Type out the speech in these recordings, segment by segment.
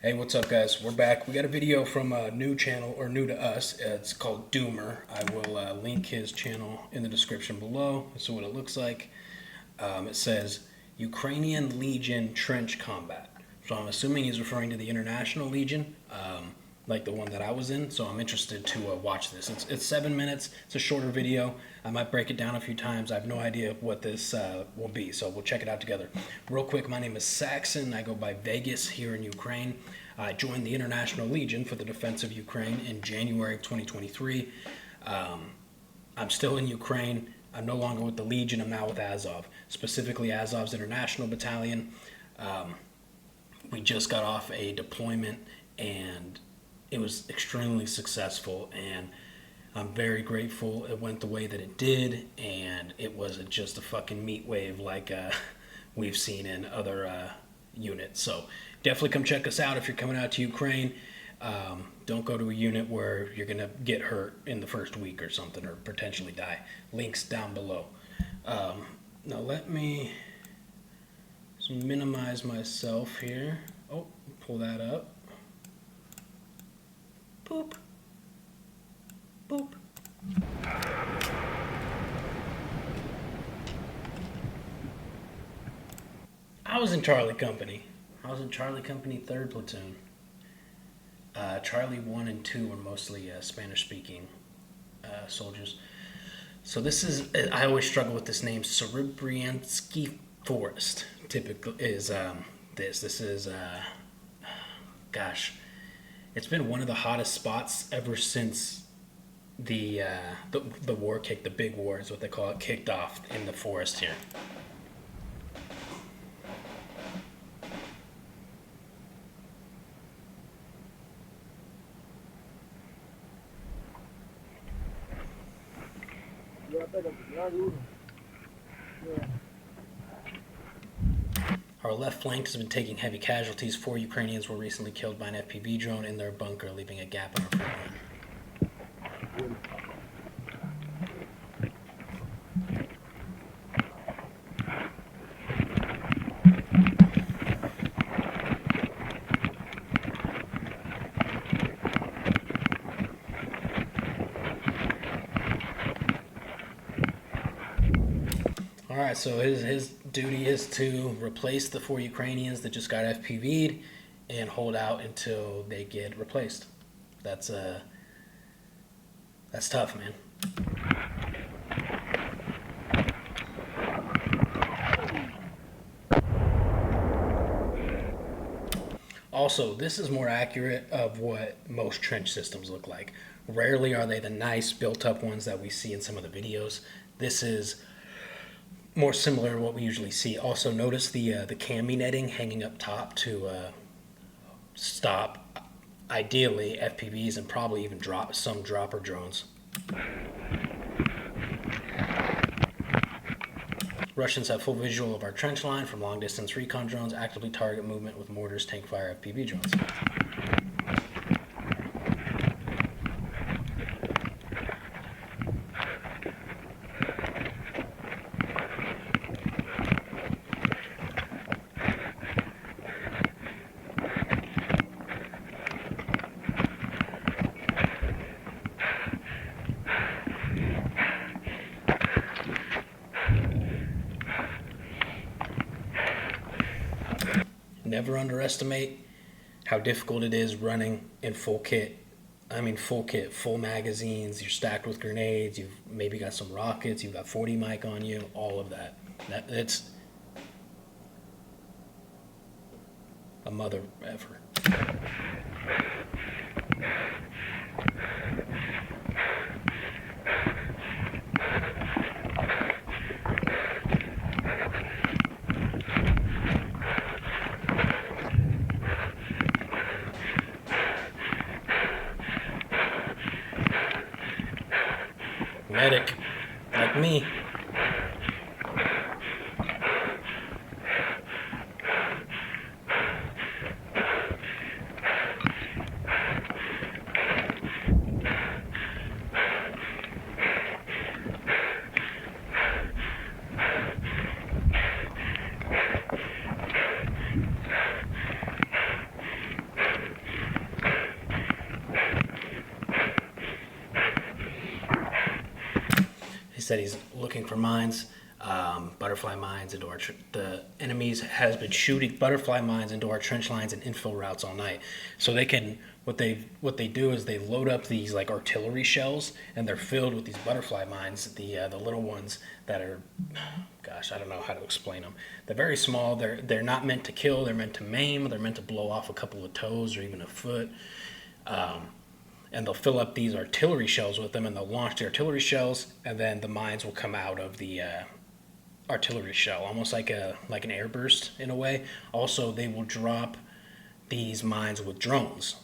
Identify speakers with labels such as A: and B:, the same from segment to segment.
A: Hey, what's up, guys? We're back. We got a video from a new channel, or new to us. It's called Doomer. I will link his channel in the description below. So what it looks like. It says Ukrainian Legion Trench Combat. So I'm assuming he's referring to the International Legion, like the one that I was in. So I'm interested to watch this. It's 7 minutes. It's a shorter video. I might break it down a few times. I have no idea what this will be. So we'll check it out together. Real quick, my name is Saxon. I go by Vegas here in Ukraine. I joined the International Legion for the defense of Ukraine in January 2023. I'm still in Ukraine. I'm no longer with the Legion. I'm now with Azov, specifically Azov's International Battalion. We just got off a deployment, and it was extremely successful, and I'm very grateful it went the way that it did, and it wasn't just a fucking meat wave like we've seen in other units. So definitely come check us out if you're coming out to Ukraine. Don't go to a unit where you're going to get hurt in the first week or something, or potentially die. Links down below. Now let me minimize myself here. Oh, pull that up. Boop. Boop. I was in Charlie Company. I was in Charlie Company 3rd Platoon. Charlie 1 and 2 were mostly Spanish-speaking soldiers. So this is, I always struggle with this name, Serebriansky Forest. Typically is this is gosh, it's been one of the hottest spots ever since the war kicked, the big war is what they call it, kicked off in the forest here. Our left flank has been taking heavy casualties. 4 Ukrainians were recently killed by an FPV drone in their bunker, leaving a gap in our front line. Alright, so his duty is to replace the 4 Ukrainians that just got FPV'd and hold out until they get replaced. That's tough, man. Also, this is more accurate of what most trench systems look like. Rarely are they the nice built-up ones that we see in some of the videos. This is more similar to what we usually see. Also, notice the cami netting hanging up top to stop, ideally, FPVs and probably even some dropper drones. Russians have full visual of our trench line from long-distance recon drones, actively target movement with mortars, tank fire, FPV drones. Never underestimate how difficult it is running in full kit. I mean full kit, full magazines, you're stacked with grenades, you've maybe got some rockets, you've got 40 mic on you, all of that. It's a mother effer. Medic, like me. said he's looking for mines, butterfly mines into our the enemies has been shooting butterfly mines into our trench lines and infill routes all night. So they can what they do is they load up these like artillery shells, and they're filled with these butterfly mines, the little ones that are, gosh, I don't know how to explain them. They're very small. They're not meant to kill. They're meant to maim. They're meant to blow off a couple of toes or even a foot. And they'll fill up these artillery shells with them, and they'll launch the artillery shells, and then the mines will come out of the artillery shell, almost like an airburst in a way. Also, they will drop these mines with drones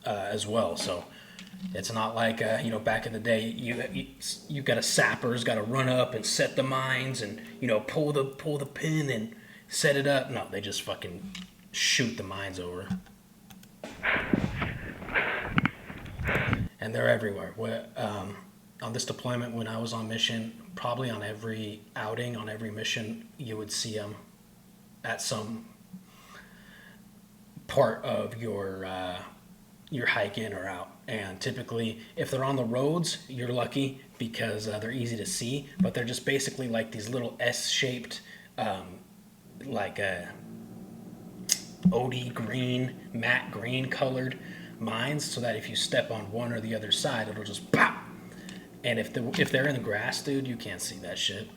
A: as well. So it's not like back in the day you got a sapper's got to run up and set the mines and pull the pin and set it up. No, they just fucking shoot the mines over. And they're everywhere. On this deployment, when I was on mission, probably on every outing, on every mission, you would see them at some part of your hike in or out. And typically, if they're on the roads, you're lucky because they're easy to see. But they're just basically like these little S-shaped, like a OD green, matte green colored mines, so that if you step on one or the other side, it'll just pop. And if they're in the grass, dude, you can't see that shit.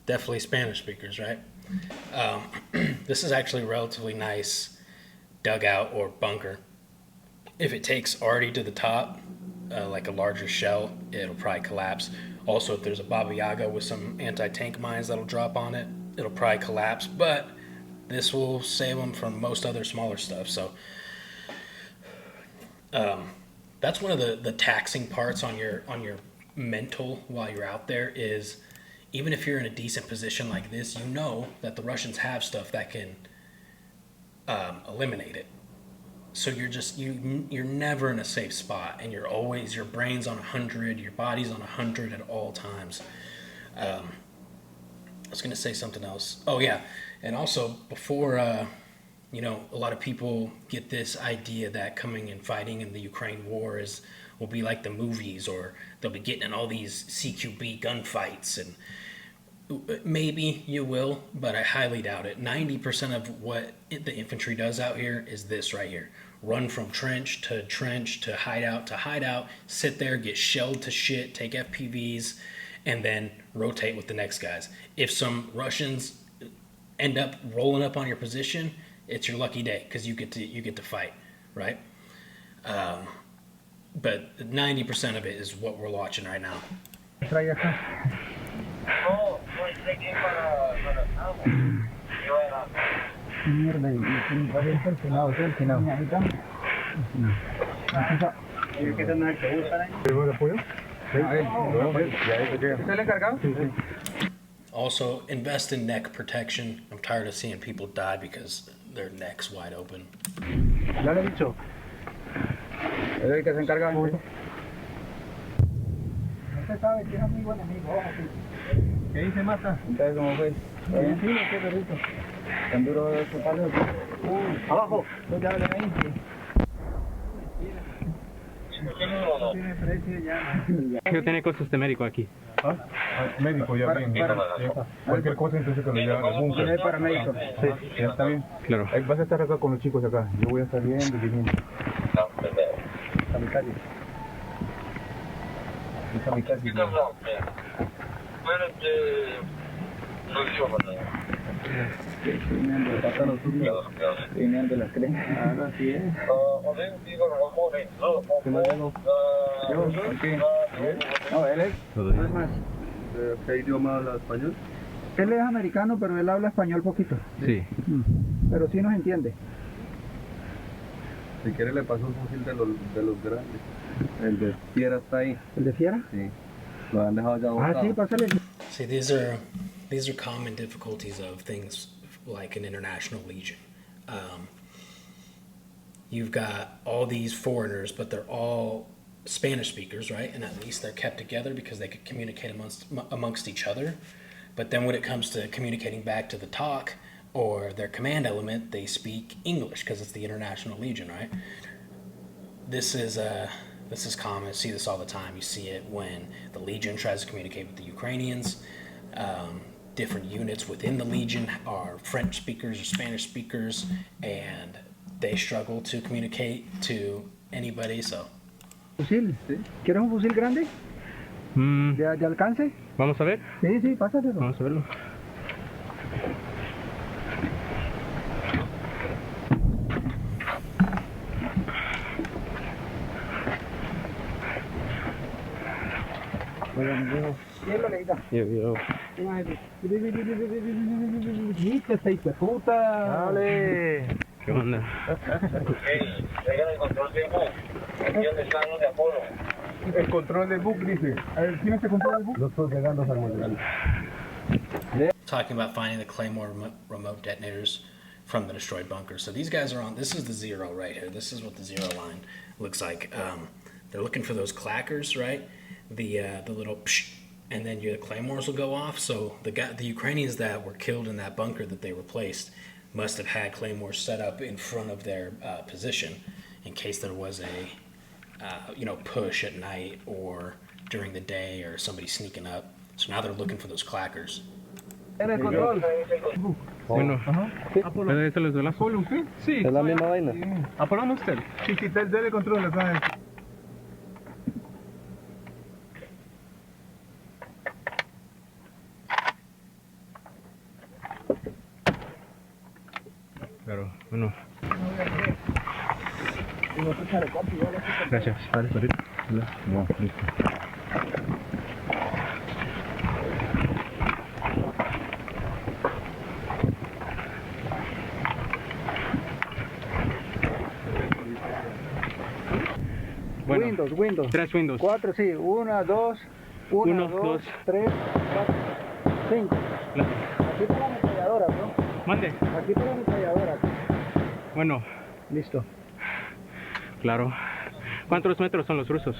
A: Definitely Spanish speakers, right? This is actually a relatively nice dugout or bunker. If it takes Artie to the top, like a larger shell, it'll probably collapse. Also, if there's a Baba Yaga with some anti-tank mines that'll drop on it, it'll probably collapse. But this will save them from most other smaller stuff. So that's one of the taxing parts on your mental while you're out there is, even if you're in a decent position like this, you know that the Russians have stuff that can eliminate it. So you're never in a safe spot, and your brain's on 100, your body's on 100 at all times. I was gonna say something else. Oh yeah, and also before a lot of people get this idea that coming and fighting in the Ukraine war will be like the movies, or they'll be getting in all these CQB gunfights, and maybe you will, but I highly doubt it. 90% of what the infantry does out here is this right here. Run from trench to hideout, sit there, get shelled to shit, take FPVs, and then rotate with the next guys. If some Russians end up rolling up on your position, it's your lucky day because you get to fight, right? But 90% of it is what we're watching right now. Also, invest in neck protection. I'm tired of seeing people die because their neck's wide open.
B: ¿Qué dice Mata? ¿Entonces cómo fue? Bien, sí, qué perrito. ¿Tan duro ese palo? Abajo, ya ven ahí. Tiene precio ya.
C: ¿Qué tiene cosas de médico aquí?
D: ¿Ah? Médico, ya bien. Cualquier cosa, entonces que lo llevan al búnker.
B: Tiene paramédico.
D: Sí, ya está bien.
C: Claro.
D: Vas a estar acá con los chicos acá. Yo voy a estar viendo y viniendo. Esta mi calle. Esta mi calle.
B: Viniendo las cremas. Ah, así es.
D: ¿Qué más digo?
B: Yo, aquí. No, él es. Es más.
D: ¿Qué idioma habla español?
B: Él es americano, pero él habla español poquito.
C: Sí.
B: Pero sí nos entiende.
D: Si quiere le paso un fusil de los grandes. El de Fiera está ahí.
B: ¿El de Fiera?
D: Sí. Lo han dejado ya botado.
B: Ah, sí, pásale.
A: See, these are common difficulties of things like an international legion. You've got all these foreigners, but they're all Spanish speakers, right? And at least they're kept together because they could communicate amongst each other. But then when it comes to communicating back to the TOC or their command element, they speak English because it's the International Legion, right? This is common. You see this all the time. You see it when the Legion tries to communicate with the Ukrainians. Different units within the Legion are French speakers or Spanish speakers, and they struggle to communicate to anybody. So,
B: ¿Fusil? ¿Quieres un fusil grande? ¿De alcance?
C: Vamos a ver.
B: Sí, sí, pásale.
C: Vamos a verlo.
B: ¿Quién lo leída?
C: Yo.
B: ¿Viste esta hijo de puta?
C: Dale. ¿Qué onda?
D: El control del book dice. A ver, ¿quién es el control del book? Los dos llegando al mundial.
A: talking about finding the Claymore remote detonators from the destroyed bunker. So these guys are on. This is the zero right here. This is what the zero line looks like. They're looking for those clackers, right? The little psh, and then your claymores will go off. So the Ukrainians that were killed in that bunker that they replaced must have had claymores set up in front of their position in case there was a push at night or during the day or somebody sneaking up. So now they're looking for those clackers.
B: En el control.
C: Bueno, ¿puede decirles de la
D: ¿Apolo usted?
C: Sí,
E: Es la misma vaina.
D: ¿Apolo no usted? Sí, sí, dele control acá.
C: Claro, bueno. Gracias. Vale, ahorita.
D: No, listo.
C: Bueno,
B: Windows.
C: 3 Windows.
B: 4, sí. 1, 2, 1, 2, 3, 4, 5. Aquí está la ametralladora, bro.
C: Mande.
B: Aquí está la ametralladora.
C: Bueno,
B: Listo.
C: claro. ¿Cuántos metros son los rusos?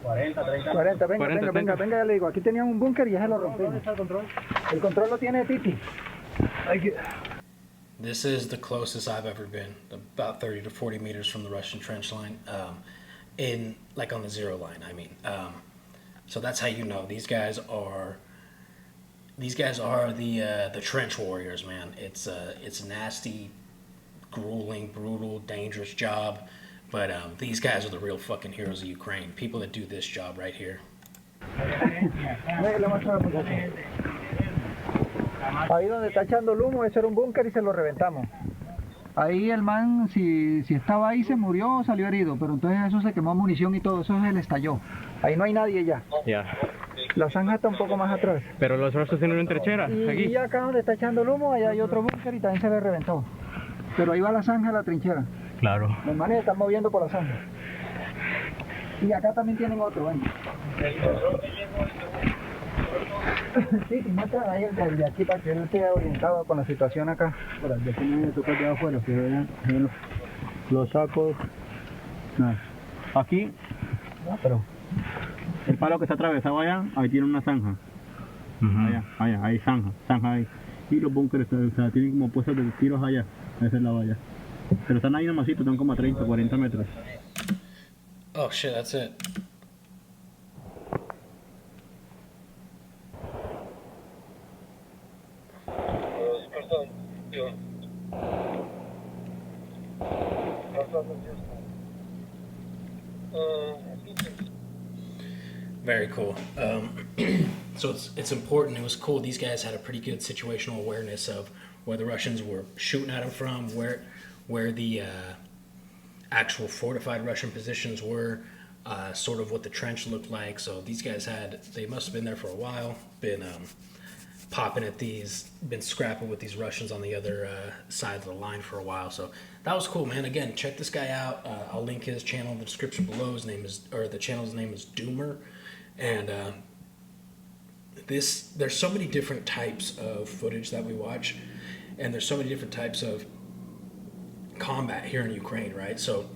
B: 40, venga,
C: 40,
B: venga,
C: 30.
B: venga, ya le digo. Aquí tenían un búnker y ya se lo rompimos. ¿Dónde está el control? El control lo tiene Titi.
A: This is the closest I've ever been, about 30 to 40 meters from the Russian trench line, on the zero line, I mean. So that's how you know these guys are the trench warriors, man. It's a nasty, grueling, brutal, dangerous job, but these guys are the real fucking heroes of Ukraine. People that do this job right here.
B: Ahí donde está echando el humo, ese era un búnker y se lo reventamos. Ahí el man, si estaba ahí, se murió, salió herido, pero entonces eso se quemó munición y todo, eso se le estalló. Ahí no hay nadie ya.
C: Ya.
B: La zanja está un poco más atrás.
C: Pero los rusos tienen una trinchera
B: Y
C: aquí.
B: acá donde está echando el humo, allá hay otro búnker y también se le reventó. Pero ahí va la zanja, la trinchera.
C: Claro.
B: Los manes están moviendo por la zanja. Y acá también tienen otro, ven. Sí, muestra ahí el de aquí para que él esté orientado con la situación acá.
D: Por el de aquí no me toca de afuera, que vean los sacos. No. Aquí,
B: No, pero
D: el palo que está atravesado allá, ahí tiene una zanja. Allá, hay zanja ahí. Y los búnkeres, o sea, tienen como puestos de tiros allá, a ese lado allá. Pero están ahí nomásito, están como a 30, 40 metros.
A: Oh shit, that's it. Very cool. So it's important. It was cool. These guys had a pretty good situational awareness of where the Russians were shooting at them from, where the actual fortified Russian positions were, sort of what the trench looked like. So these guys they must have been there for a while, been popping at these, been scrapping with these Russians on the other side of the line for a while. So that was cool, man. Again, check this guy out. I'll link his channel in the description below. The channel's name is Doomer, and there's so many different types of footage that we watch, and there's so many different types of combat here in Ukraine, right? So,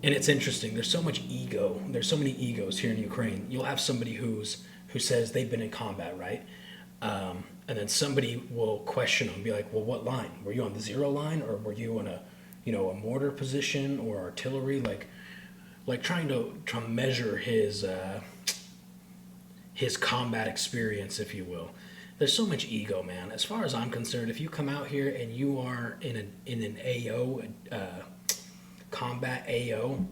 A: and it's interesting. There's so much ego. There's so many egos here in Ukraine. You'll have somebody who says they've been in combat, right? And then somebody will question them, be like, "Well, what line? Were you on the 0 line, or were you in a mortar position or artillery?" Like trying to measure his combat experience, if you will. There's so much ego, man. As far as I'm concerned, if you come out here and you are in an AO, combat AO,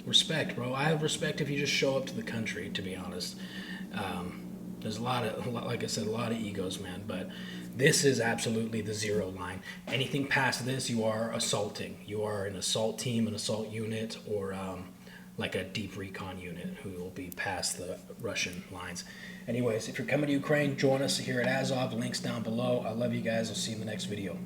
A: respect, bro. I have respect if you just show up to the country, to be honest. There's like I said, a lot of egos, man. But this is absolutely the 0 line. Anything past this, you are assaulting. You are an assault team, an assault unit, or like a deep recon unit who will be past the Russian lines. Anyways, if you're coming to Ukraine, join us here at Azov. Links down below. I love you guys. I'll see you in the next video.